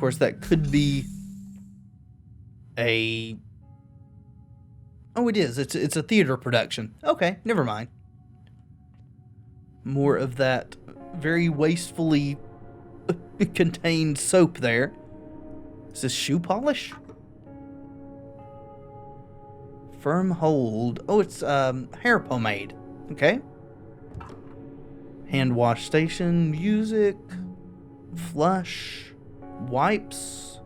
course, that could be a... Oh, it is. It's a theater production. Okay, never mind. More of that very wastefully contained soap there. Is this shoe polish? Firm hold. Oh, it's hair pomade. Okay. Hand wash station, music, flush, wipes.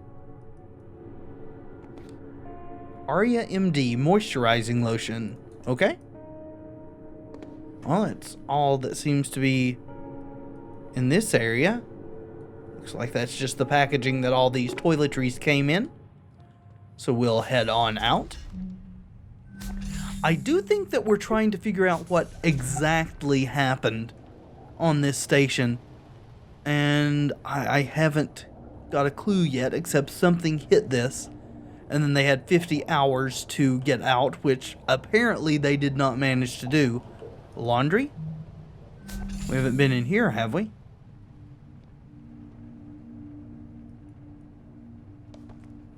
Aria MD moisturizing lotion. Okay. Well, that's all that seems to be in this area. Looks like that's just the packaging that all these toiletries came in. So we'll head on out. I do think that we're trying to figure out what exactly happened on this station. And I haven't got a clue yet, except something hit this. And then they had 50 hours to get out, which apparently they did not manage to do. Laundry? We haven't been in here, have we?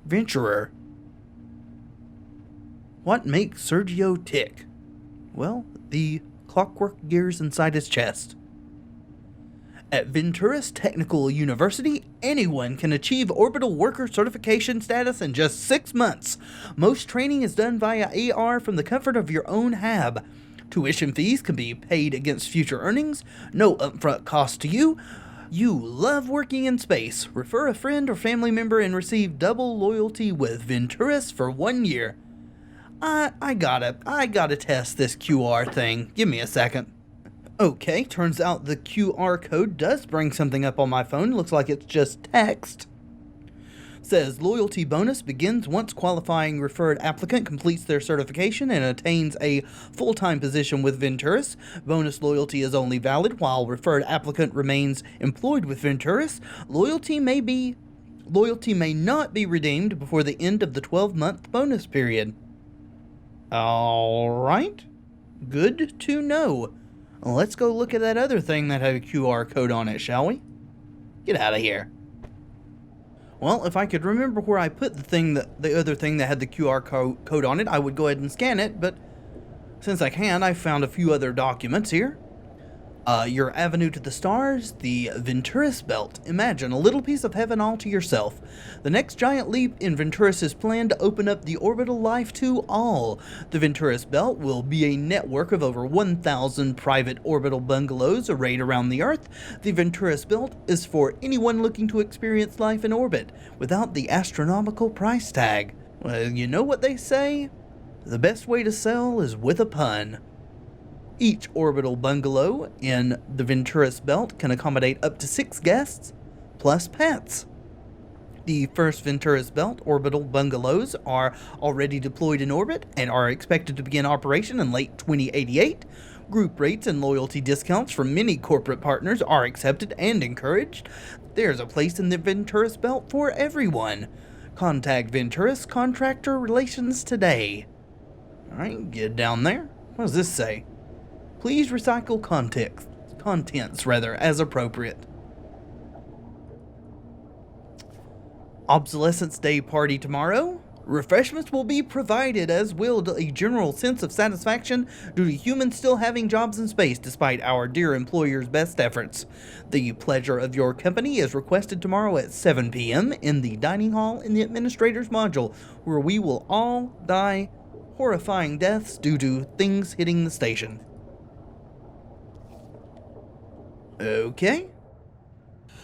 Venturer. What makes Sergio tick? Well, the clockwork gears inside his chest. At Venturis Technical University, anyone can achieve orbital worker certification status in just 6 months. Most training is done via AR from the comfort of your own hab. Tuition fees can be paid against future earnings. No upfront cost to you. You love working in space. Refer a friend or family member and receive double loyalty with Venturis for 1 year. I gotta test this QR thing. Give me a second. Okay, turns out the QR code does bring something up on my phone. Looks like it's just text. Says loyalty bonus begins once qualifying referred applicant completes their certification and attains a full-time position with Venturis. Bonus loyalty is only valid while referred applicant remains employed with Venturis. Loyalty may not be redeemed before the end of the 12-month bonus period. Alright. Good to know. Let's go look at that other thing that had a QR code on it, shall we? Get out of here. Well, if I could remember where I put the other thing that had the QR code on it, I would go ahead and scan it, but since I can't, I found a few other documents here. Your avenue to the stars, the Venturis Belt. Imagine a little piece of heaven all to yourself. The next giant leap in Venturis is planned to open up the orbital life to all. The Venturis Belt will be a network of over 1,000 private orbital bungalows arrayed around the Earth. The Venturis Belt is for anyone looking to experience life in orbit without the astronomical price tag. Well, you know what they say? The best way to sell is with a pun. Each orbital bungalow in the Venturis Belt can accommodate up to 6 guests, plus pets. The first Venturis Belt orbital bungalows are already deployed in orbit and are expected to begin operation in late 2088. Group rates and loyalty discounts from many corporate partners are accepted and encouraged. There's a place in the Venturis Belt for everyone. Contact Venturis Contractor Relations today. Alright, get down there. What does this say? Please recycle contents as appropriate. Obsolescence Day party tomorrow. Refreshments will be provided, as will a general sense of satisfaction due to humans still having jobs in space despite our dear employer's best efforts. The pleasure of your company is requested tomorrow at 7 p.m. in the dining hall in the administrator's module, where we will all die horrifying deaths due to things hitting the station. Okay.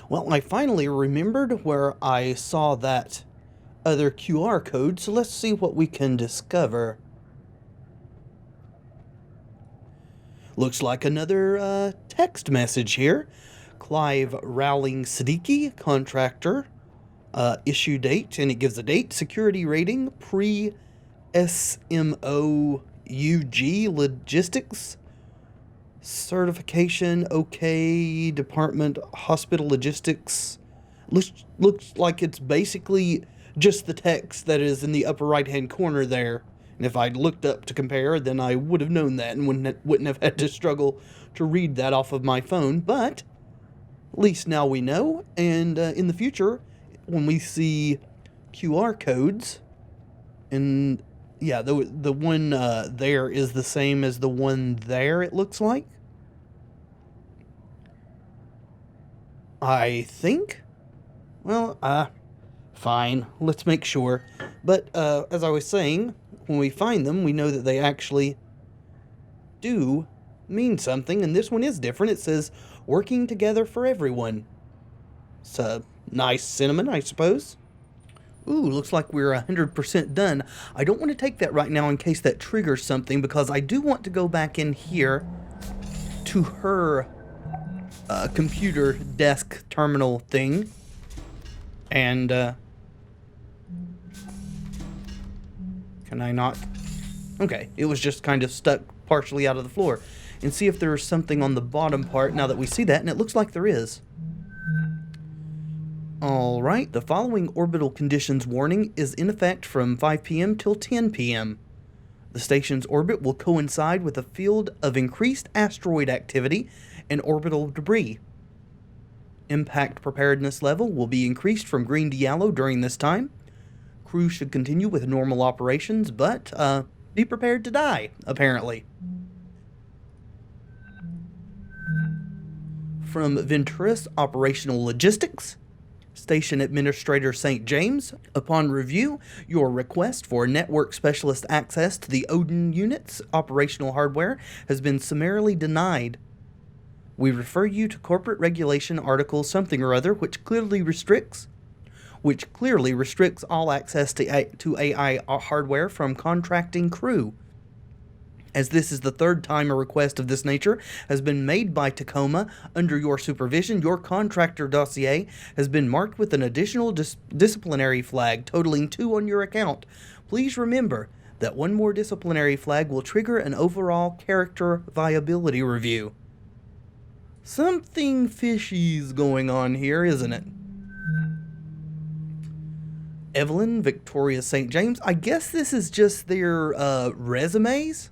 Well, I finally remembered where I saw that other QR code, so let's see what we can discover. Looks like another text message here. Clive Rowling Siddiqui, contractor, issue date, and it gives a date, security rating, pre-SMOUG logistics, certification, okay, department, hospital logistics. Looks like it's basically just the text that is in the upper right hand corner there. And if I'd looked up to compare, then I would have known that and wouldn't have had to struggle to read that off of my phone. But at least now we know, and in the future, when we see QR codes, and yeah, the one there is the same as the one there, it looks like. I think? Well, fine. Let's make sure. But, as I was saying, when we find them, we know that they actually do mean something, and this one is different. It says, working together for everyone. It's a nice cinnamon, I suppose. Ooh, looks like we're 100% done. I don't want to take that right now in case that triggers something, because I do want to go back in here to her computer desk terminal thing. And, can I not? Okay, it was just kind of stuck partially out of the floor. And see if there's something on the bottom part now that we see that, and it looks like there is. Alright, the following orbital conditions warning is in effect from 5 p.m. till 10 p.m. The station's orbit will coincide with a field of increased asteroid activity and orbital debris. Impact preparedness level will be increased from green to yellow during this time. Crew should continue with normal operations, but be prepared to die, apparently. From Venturis Operational Logistics, Station Administrator St. James, upon review, your request for network specialist access to the Odin unit's operational hardware has been summarily denied. We refer you to Corporate Regulation Article something or other, which clearly restricts all access to AI hardware from contracting crew. As this is the third time a request of this nature has been made by Tacoma under your supervision, your contractor dossier has been marked with an additional disciplinary flag totaling 2 on your account. Please remember that one more disciplinary flag will trigger an overall character viability review. Something fishy's going on here, isn't it? Evelyn Victoria St. James. I guess this is just their resumes.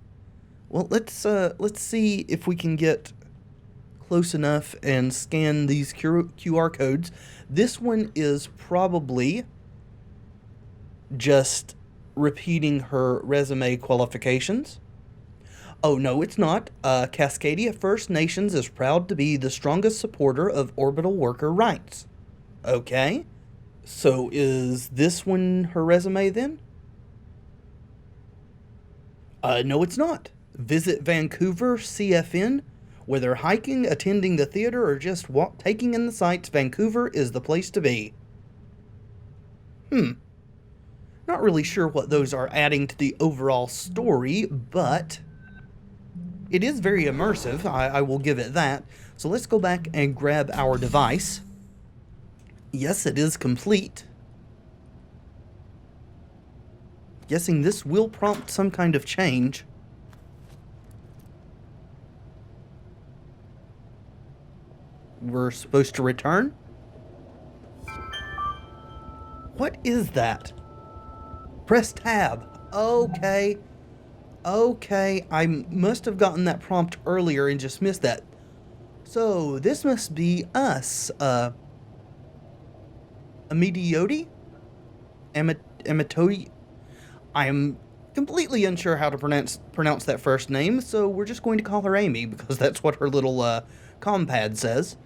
Well, let's see if we can get close enough and scan these QR codes. This one is probably just repeating her resume qualifications. Oh, no, it's not. Cascadia First Nations is proud to be the strongest supporter of orbital worker rights. Okay. So is this one her resume then? No, it's not. Visit Vancouver, CFN. Whether hiking, attending the theater, or just taking in the sights, Vancouver is the place to be. Not really sure what those are adding to the overall story, but it is very immersive. I will give it that. So let's go back and grab our device. Yes, it is complete. Guessing this will prompt some kind of change. We're supposed to return? What is that? Press tab. Okay. Okay, I must have gotten that prompt earlier and just missed that. So, this must be us. Amitai? Amitai? I am completely unsure how to pronounce that first name, so we're just going to call her Amy, because that's what her little compad says.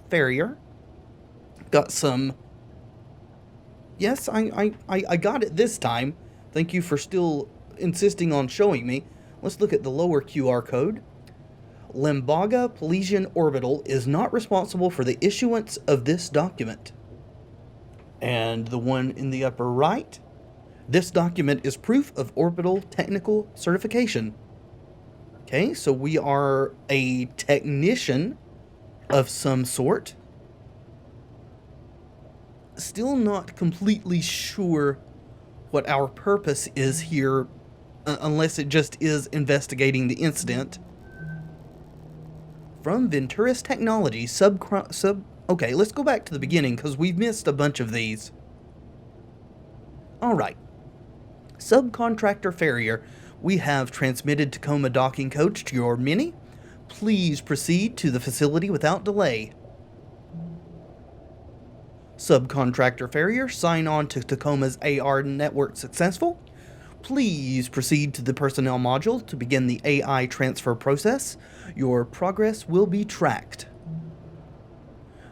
Farrier. Got some... Yes, I got it this time. Thank you for still insisting on showing me. Let's look at the lower QR code. Limbaga Pelesian Orbital is not responsible for the issuance of this document. And the one in the upper right, this document is proof of orbital technical certification. Okay, so we are a technician of some sort. Still not completely sure what our purpose is here, unless it just is investigating the incident. From Venturis Technology, okay, let's go back to the beginning, because we've missed a bunch of these. Alright. Subcontractor Farrier, we have transmitted Tacoma docking coach to your Mini. Please proceed to the facility without delay. Subcontractor Farrier, sign on to Tacoma's AR network successful. Please proceed to the personnel module to begin the AI transfer process. Your progress will be tracked.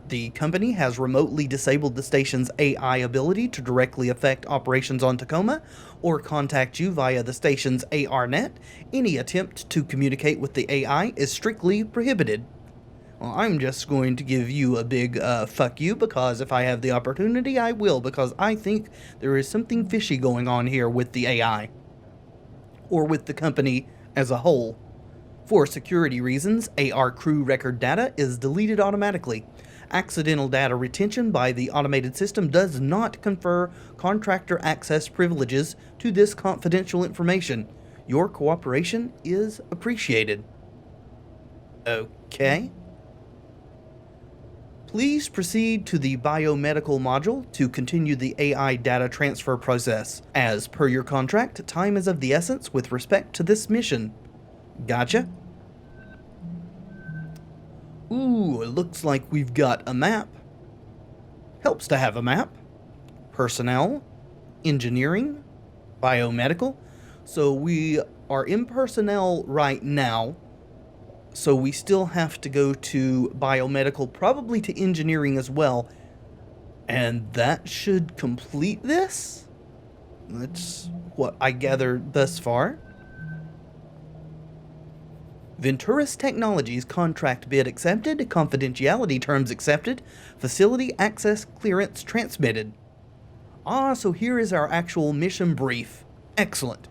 The company has remotely disabled the station's AI ability to directly affect operations on Tacoma or contact you via the station's ARNet. Any attempt to communicate with the AI is strictly prohibited. Well, I'm just going to give you a big fuck you, because if I have the opportunity, I will, because I think there is something fishy going on here with the AI. Or with the company as a whole. For security reasons, AR crew record data is deleted automatically. Accidental data retention by the automated system does not confer contractor access privileges to this confidential information. Your cooperation is appreciated. Okay. Please proceed to the biomedical module to continue the AI data transfer process. As per your contract, time is of the essence with respect to this mission. Gotcha. Ooh, it looks like we've got a map. Helps to have a map. Personnel, engineering, biomedical. So we are in personnel right now. So we still have to go to biomedical, probably to engineering as well. And that should complete this? That's what I gathered thus far. Venturis Technologies contract bid accepted, confidentiality terms accepted, facility access clearance transmitted. Ah, so here is our actual mission brief. Excellent.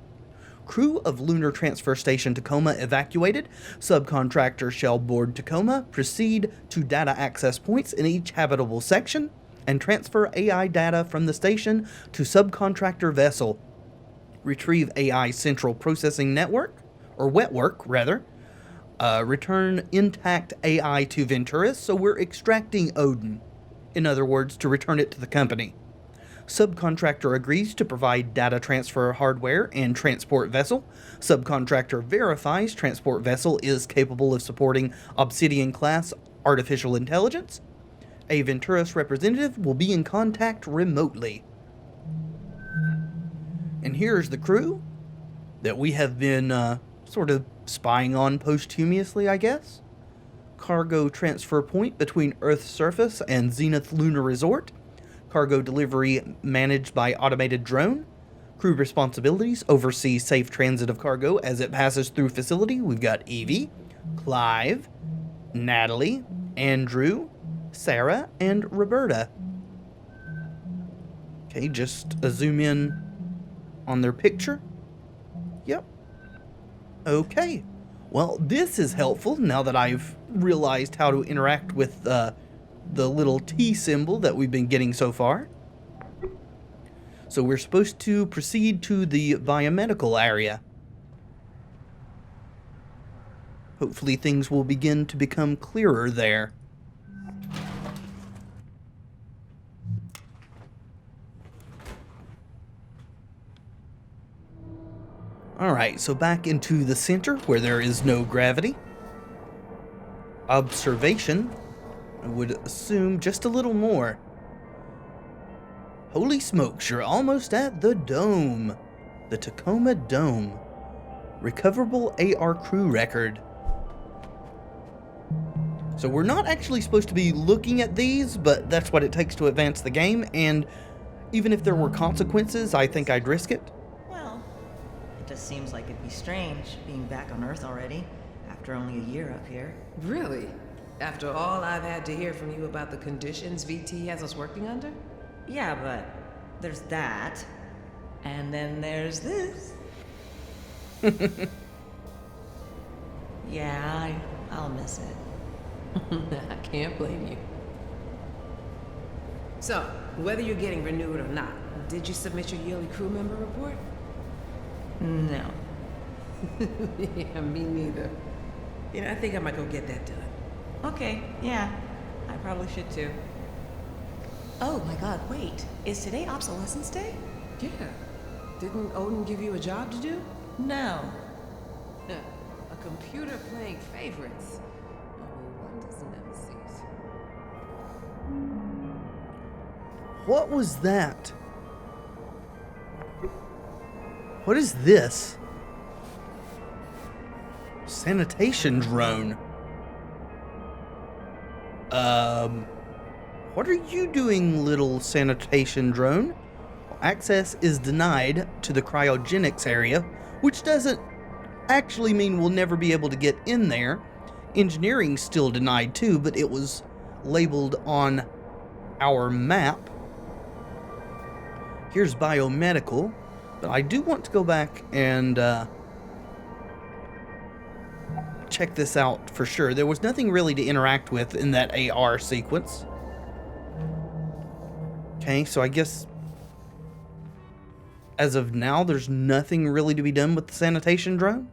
Crew of Lunar Transfer Station Tacoma evacuated. Subcontractor shall board Tacoma, proceed to data access points in each habitable section, and transfer AI data from the station to subcontractor vessel. Retrieve AI Central Processing Network, or Wetwork, rather. Return intact AI to Venturis, so we're extracting Odin. In other words, to return it to the company. Subcontractor agrees to provide data transfer hardware and transport vessel. Subcontractor verifies transport vessel is capable of supporting Obsidian-class artificial intelligence. A Venturis representative will be in contact remotely. And here's the crew that we have been sort of spying on posthumously, I guess. Cargo transfer point between Earth's surface and Zenith Lunar Resort. Cargo delivery managed by automated drone. Crew responsibilities: oversee safe transit of cargo as it passes through facility. We've got Evie, Clive, Natalie, Andrew, Sarah, and Roberta. Okay, just a zoom in on their picture. Yep. Okay. Well, this is helpful now that I've realized how to interact with the little T symbol that we've been getting so far. So we're supposed to proceed to the biomedical area. Hopefully things will begin to become clearer there. Alright, so back into the center where there is no gravity. Observation. I would assume just a little more. Holy smokes, you're almost at the dome. The Tacoma Dome. Recoverable AR crew record. So we're not actually supposed to be looking at these, but that's what it takes to advance the game, and even if there were consequences, I think I'd risk it. Well, it just seems like it'd be strange being back on Earth already, after only a year up here. Really? After all I've had to hear from you about the conditions VT has us working under? Yeah, but there's that, and then there's this. Yeah, I'll miss it. I can't blame you. So, whether you're getting renewed or not, did you submit your yearly crew member report? No. Yeah, me neither. You know, I think I might go get that done. Okay, yeah, I probably should too. Oh my god, wait. Is today obsolescence day? Yeah. Didn't Odin give you a job to do? No. A computer playing favorites. Only one does never cease. What was that? What is this? Sanitation drone. What are you doing, little sanitation drone? Access is denied to the cryogenics area, which doesn't actually mean we'll never be able to get in there. Engineering's still denied too, but it was labeled on our map. Here's biomedical, but I do want to go back and check this out for sure. There was nothing really to interact with in that AR sequence. Okay, so I guess as of now, there's nothing really to be done with the sanitation drone.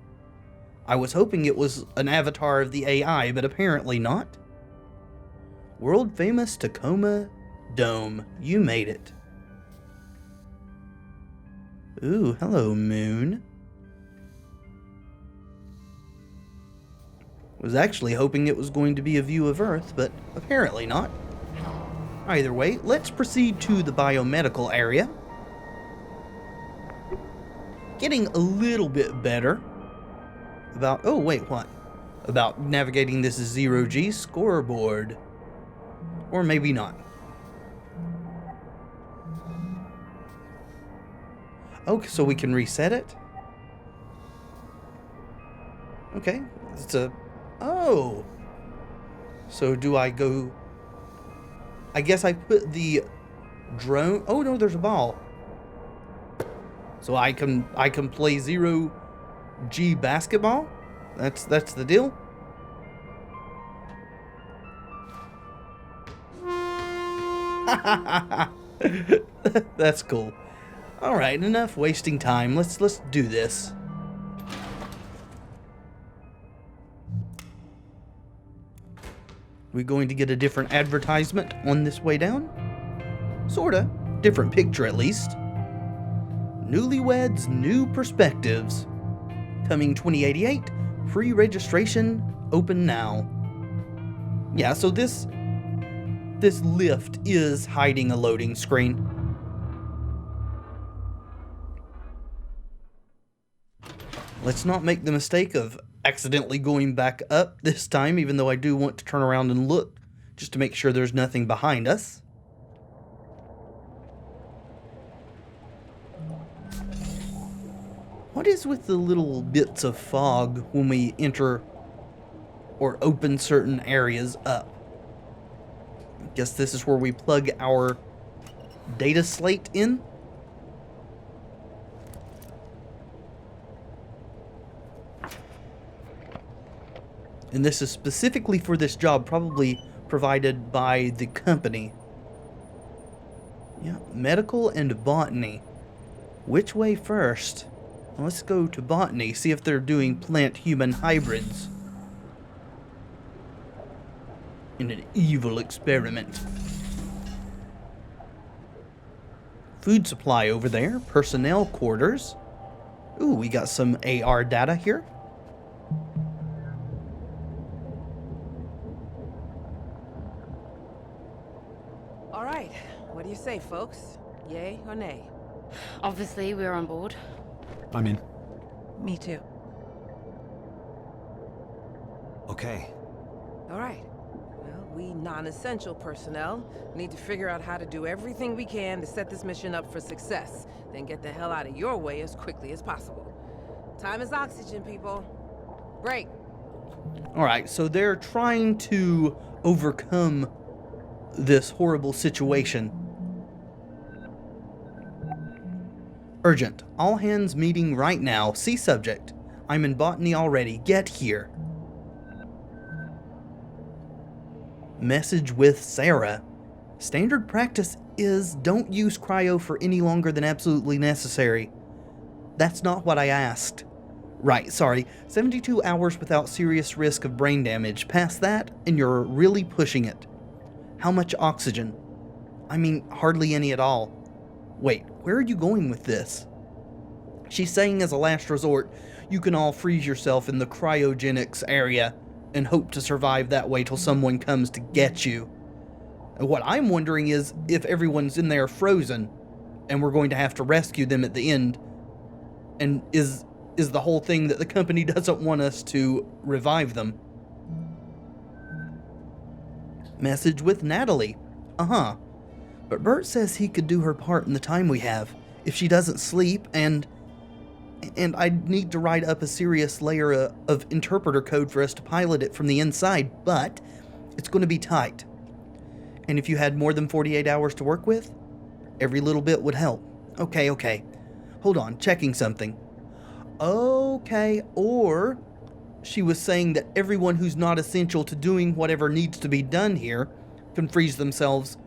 I was hoping it was an avatar of the AI, but apparently not. World famous Tacoma Dome. You made it. Ooh, hello, moon. Was actually hoping it was going to be a view of Earth, but apparently not. Either way, let's proceed to the biomedical area. Getting a little bit better about... Oh, wait, what? About navigating this zero-G scoreboard. Or maybe not. Oh, so we can reset it? Okay, it's a... Oh! So do I go... I guess I put the drone... Oh, no, there's a ball. So I can play 0G basketball? That's the deal? That's cool. Alright, enough wasting time. Let's do this. We going to get a different advertisement on this way down? Sorta. Different picture at least. Newlyweds, New Perspectives. Coming 2088. Pre-registration open now. Yeah, so this lift is hiding a loading screen. Let's not make the mistake of accidentally going back up this time, even though I do want to turn around and look, just to make sure there's nothing behind us. What is with the little bits of fog when we enter or open certain areas up? I guess this is where we plug our data slate in. And this is specifically for this job, probably provided by the company. Yeah, medical and botany. Which way first? Well, let's go to botany, see if they're doing plant-human hybrids. In an evil experiment. Food supply over there, personnel quarters. Ooh, we got some AR data here. All right, what do you say, folks? Yay or nay? Obviously, we're on board. I'm in. Me too. Okay. All right. Well, we non-essential personnel need to figure out how to do everything we can to set this mission up for success, then get the hell out of your way as quickly as possible. Time is oxygen, people. Break. Alright, so they're trying to overcome this horrible situation. Urgent. All hands meeting right now. See subject. I'm in botany already. Get here. Message with Sarah. Standard practice is don't use cryo for any longer than absolutely necessary. That's not what I asked. Right, sorry. 72 hours without serious risk of brain damage. Past that, and you're really pushing it. How much oxygen? I mean, hardly any at all. Wait, where are you going with this? She's saying as a last resort, you can all freeze yourself in the cryogenics area and hope to survive that way till someone comes to get you. And what I'm wondering is if everyone's in there frozen and we're going to have to rescue them at the end. And is the whole thing that the company doesn't want us to revive them. Message with Natalie. Uh-huh. But Bert says he could do her part in the time we have, if she doesn't sleep, and I'd need to write up a serious layer of interpreter code for us to pilot it from the inside, but it's going to be tight. And if you had more than 48 hours to work with, every little bit would help. Okay. Hold on, checking something. Okay, or she was saying that everyone who's not essential to doing whatever needs to be done here can freeze themselves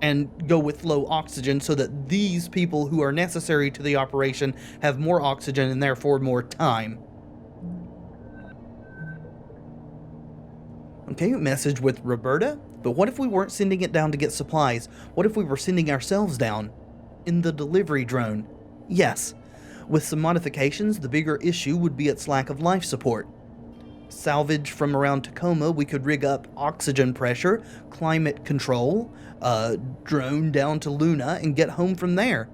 and go with low oxygen so that these people who are necessary to the operation have more oxygen and therefore more time. Okay, message with Roberta. But what if we weren't sending it down to get supplies? What if we were sending ourselves down? In the delivery drone. Yes. With some modifications, the bigger issue would be its lack of life support. Salvage from around Tacoma, we could rig up oxygen pressure, climate control, drone down to Luna, and get home from there.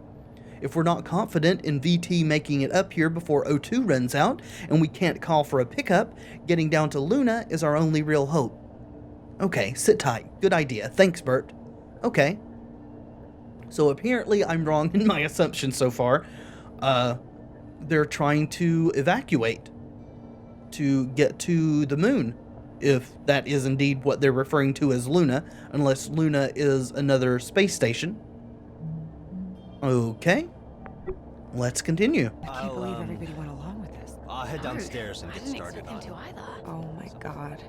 If we're not confident in VT making it up here before O2 runs out, and we can't call for a pickup, getting down to Luna is our only real hope. Okay, sit tight. Good idea. Thanks, Bert. Okay. So apparently I'm wrong in my assumption so far. They're trying to evacuate to get to the moon, if that is indeed what they're referring to as Luna, unless Luna is another space station. Okay. Let's continue. I can't believe everybody went along with this. I'll head downstairs and I get didn't started expect him on to it. either. Oh my god.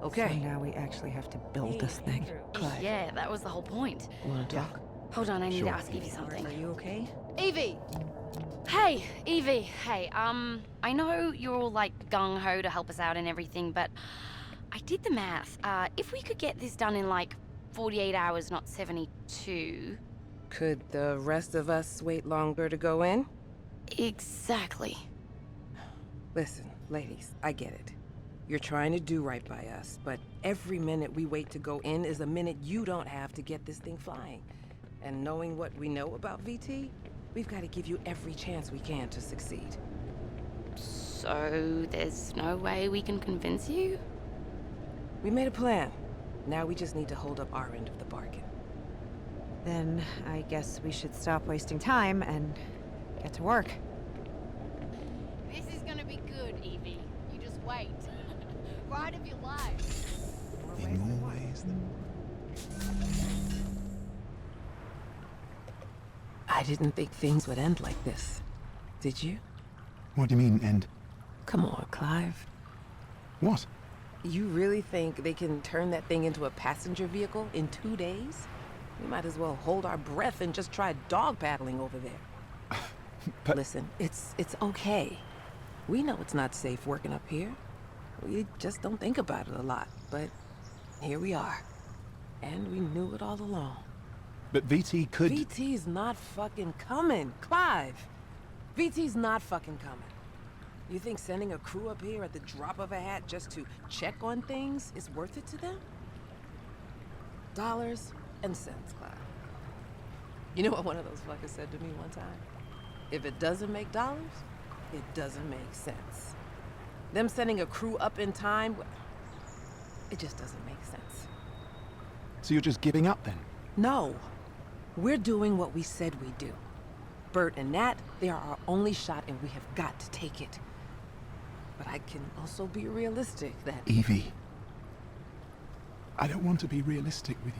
Okay. So now we actually have to build this thing. Clive, Yeah, that was the whole point. wanna talk? Hold on, I need Sure. to ask Evie something. Are you okay? Evie! Hey, Evie. Hey, I know you're all like gung-ho to help us out and everything, but I did the math. If we could get this done in like 48 hours, not 72. Could the rest of us wait longer to go in? Exactly. Listen, ladies, I get it. You're trying to do right by us, but every minute we wait to go in is a minute you don't have to get this thing flying. And knowing what we know about VT, we've got to give you every chance we can to succeed. So there's no way we can convince you? We made a plan. Now we just need to hold up our end of the bargain. Then I guess we should stop wasting time and get to work. This is gonna be good, Evie. You just wait. Ride of your life. In more ways than... I didn't think things would end like this. Did you? What do you mean, end? Come on, Clive. What? You really think they can turn that thing into a passenger vehicle in 2 days? We might as well hold our breath and just try dog paddling over there. But... Listen, it's okay. We know it's not safe working up here. We just don't think about it a lot, but here we are. And we knew it all along. But VT could... VT's not fucking coming, Clive. VT's not fucking coming. You think sending a crew up here at the drop of a hat just to check on things is worth it to them? Dollars and cents, Clive. You know what one of those fuckers said to me one time? If it doesn't make dollars, it doesn't make sense. Them sending a crew up in time, it just doesn't make sense. So you're just giving up then? No. We're doing what we said we'd do. Bert and Nat, they are our only shot and we have got to take it. But I can also be realistic that... Evie. I don't want to be realistic with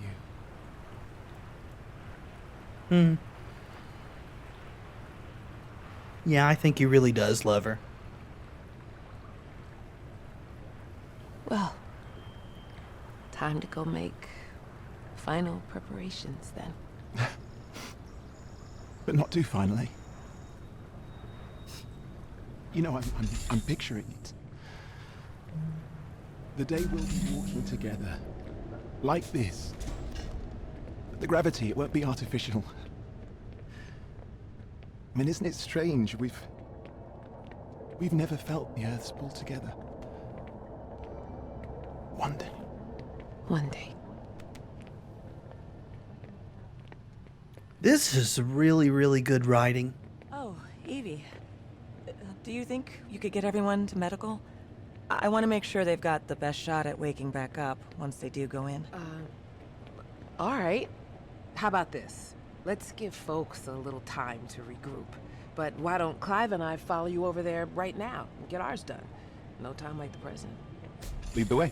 you. Yeah, I think he really does love her. Well, time to go make final preparations then. But not too finally. You know, I'm picturing it. The day we'll be walking together. Like this. The gravity, it won't be artificial. I mean, isn't it strange? We've never felt the Earth's pull together. One day. One day. This is really, really good writing. Oh, Evie. Do you think you could get everyone to medical? I want to make sure they've got the best shot at waking back up once they do go in. All right. How about this? Let's give folks a little time to regroup. But why don't Clive and I follow you over there right now and get ours done? No time like the present. Lead the way.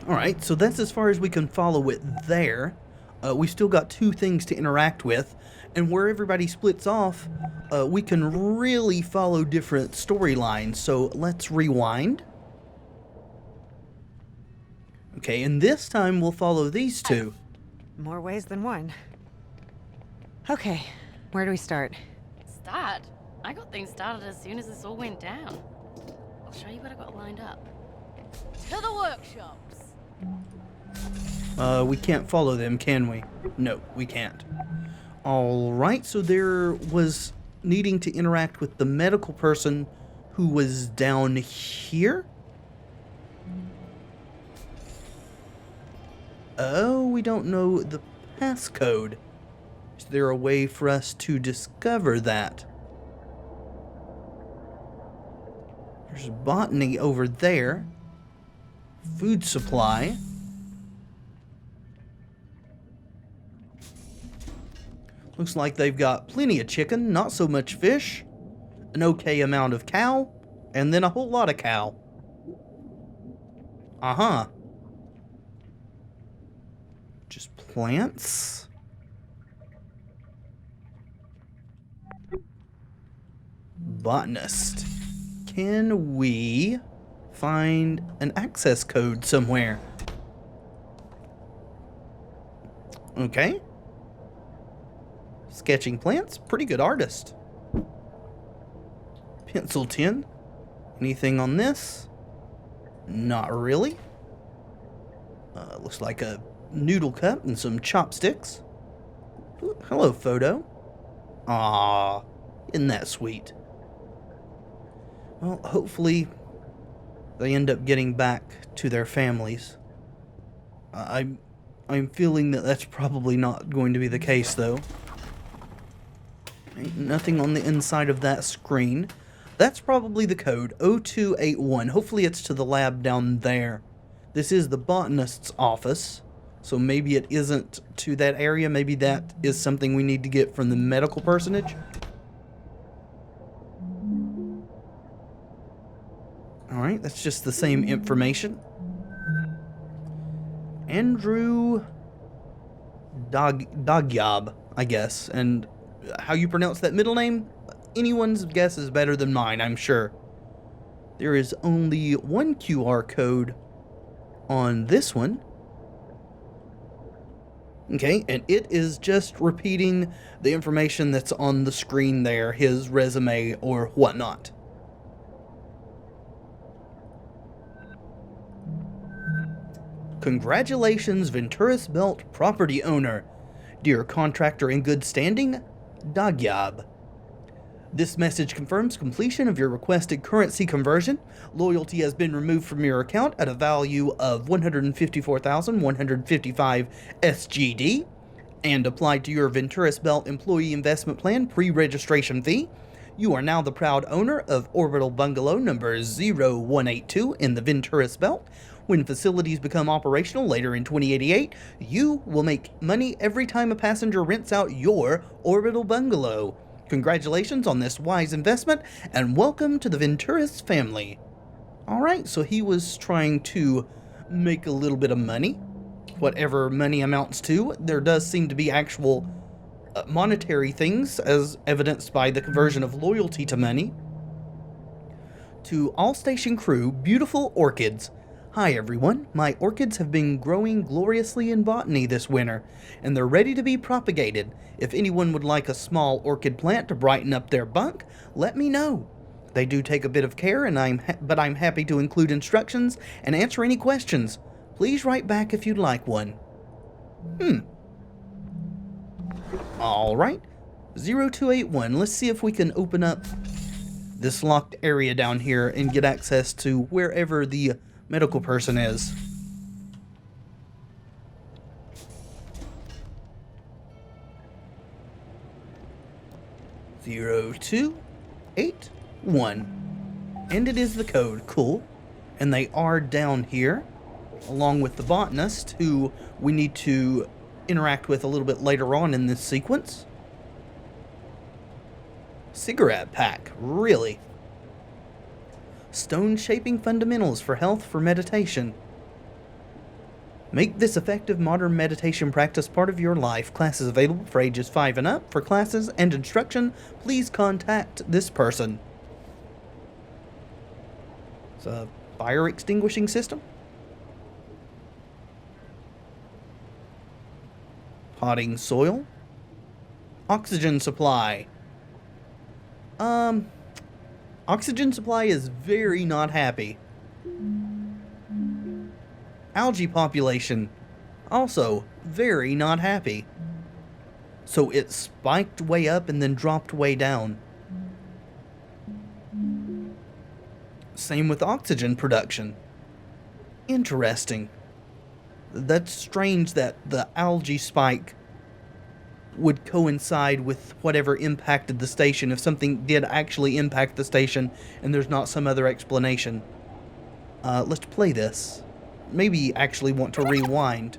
Alright, so that's as far as we can follow it there. We've still got 2 things to interact with, and where everybody splits off, we can really follow different storylines. So let's rewind. Okay, and this time we'll follow these 2. More ways than one. Okay, where do we start? Start? I got things started as soon as this all went down. I'll show you what I got lined up. To the workshops! We can't follow them, can we? No, we can't. Alright, so there was needing to interact with the medical person who was down here? Oh, we don't know the passcode. Is there a way for us to discover that? There's botany over there. Food supply. Looks like they've got plenty of chicken, not so much fish, an okay amount of cow, and then a whole lot of cow. Uh-huh. Just plants? Botanist. Can we find an access code somewhere? Okay. Sketching plants, pretty good artist. Pencil tin. Anything on this? Not really. Looks like a noodle cup and some chopsticks. Ooh, hello, photo. Ah, isn't that sweet? Well, hopefully they end up getting back to their families. I'm feeling that that's probably not going to be the case, though. Ain't nothing on the inside of that screen. That's probably the code, 0281. Hopefully it's to the lab down there. This is the botanist's office, so maybe it isn't to that area. Maybe that is something we need to get from the medical personage. Alright, that's just the same information. Andrew Dogyab, I guess. And how you pronounce that middle name? Anyone's guess is better than mine, I'm sure. There is only one QR code on this one. Okay, and it is just repeating the information that's on the screen there, his resume or whatnot. Congratulations, Venturis Belt property owner. Dear contractor in good standing, Dogyab. This message confirms completion of your requested currency conversion. Loyalty has been removed from your account at a value of 154,155 SGD and applied to your Venturis Belt Employee Investment Plan pre-registration fee. You are now the proud owner of Orbital Bungalow number 0182 in the Venturis Belt. When facilities become operational later in 2088, you will make money every time a passenger rents out your Orbital Bungalow. Congratulations on this wise investment, and welcome to the Venturis family. Alright, so he was trying to make a little bit of money, whatever money amounts to. There does seem to be actual monetary things, as evidenced by the conversion of loyalty to money. To all station crew, beautiful orchids. Hi everyone, my orchids have been growing gloriously in botany this winter, and they're ready to be propagated. If anyone would like a small orchid plant to brighten up their bunk, let me know. They do take a bit of care, but I'm happy to include instructions and answer any questions. Please write back if you'd like one. Alright, 0281, let's see if we can open up this locked area down here and get access to wherever the medical person is. 0281. And it is the code. Cool. And they are down here, along with the botanist, who we need to interact with a little bit later on in this sequence. Cigarette pack, really? Stone shaping fundamentals for health for meditation. Make this effective modern meditation practice part of your life. Classes available for ages 5 and up. For classes and instruction, please contact this person. It's a fire extinguishing system. Potting soil. Oxygen supply. Oxygen supply is very not happy. Algae population. Also very not happy. So it spiked way up and then dropped way down. Same with oxygen production. Interesting. That's strange that the algae spike would coincide with whatever impacted the station, if something did actually impact the station and there's not some other explanation. Let's play this. Maybe actually want to rewind.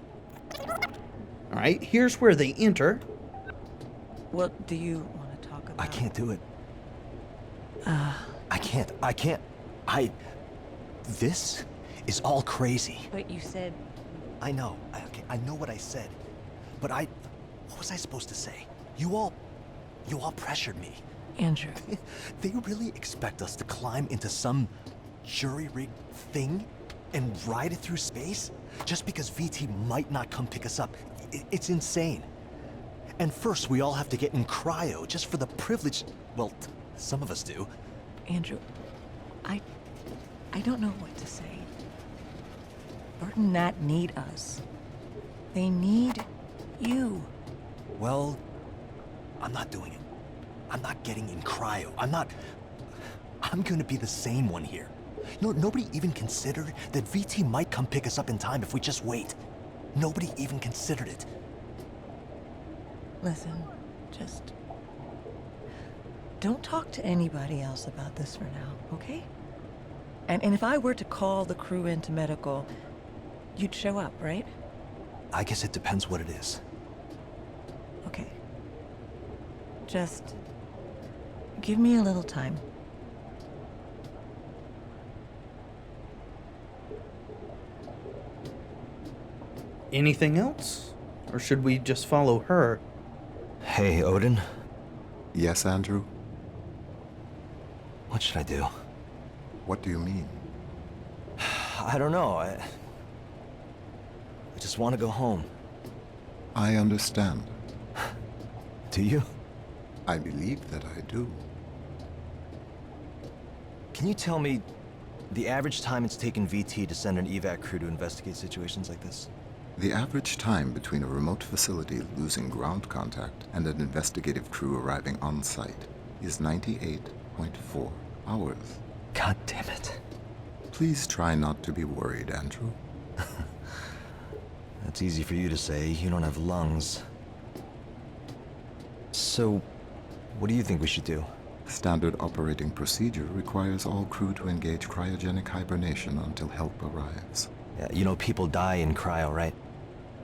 Alright, here's where they enter. What do you want to talk about? I can't do it. I can't. This is all crazy. But you said... I know. I know what I said. But what was I supposed to say? You all pressured me. Andrew. They really expect us to climb into some jury-rigged thing and ride it through space? Just because VT might not come pick us up. It's insane. And first we all have to get in cryo just for the privilege... Well, some of us do. Andrew, I don't know what to say. Bert and Nat need us. They need you. Well, I'm not doing it. I'm not getting in cryo. I'm gonna be the sane one here. No, nobody even considered that VT might come pick us up in time if we just wait. Nobody even considered it. Listen, just... don't talk to anybody else about this for now, okay? And if I were to call the crew into medical, you'd show up, right? I guess it depends what it is. Okay. Just... give me a little time. Anything else? Or should we just follow her? Hey, Odin. Yes, Andrew? What should I do? What do you mean? I don't know. I just want to go home. I understand. Do you? I believe that I do. Can you tell me the average time it's taken VT to send an evac crew to investigate situations like this? The average time between a remote facility losing ground contact and an investigative crew arriving on site is 98.4 hours. God damn it. Please try not to be worried, Andrew. That's easy for you to say. You don't have lungs. So, what do you think we should do? Standard operating procedure requires all crew to engage cryogenic hibernation until help arrives. Yeah, you know people die in cryo, right?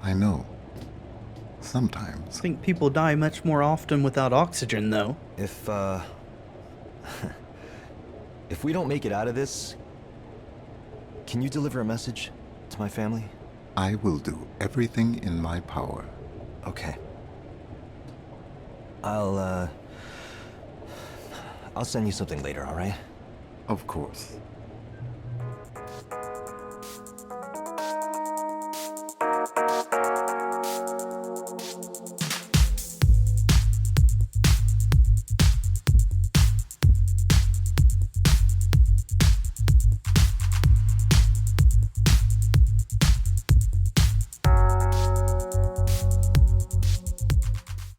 I know. I Sometimes. think people die much more often without oxygen, though. If we don't make it out of this, can you deliver a message to my family? I will do everything in my power. Okay. I'll send you something later, all right? Of course.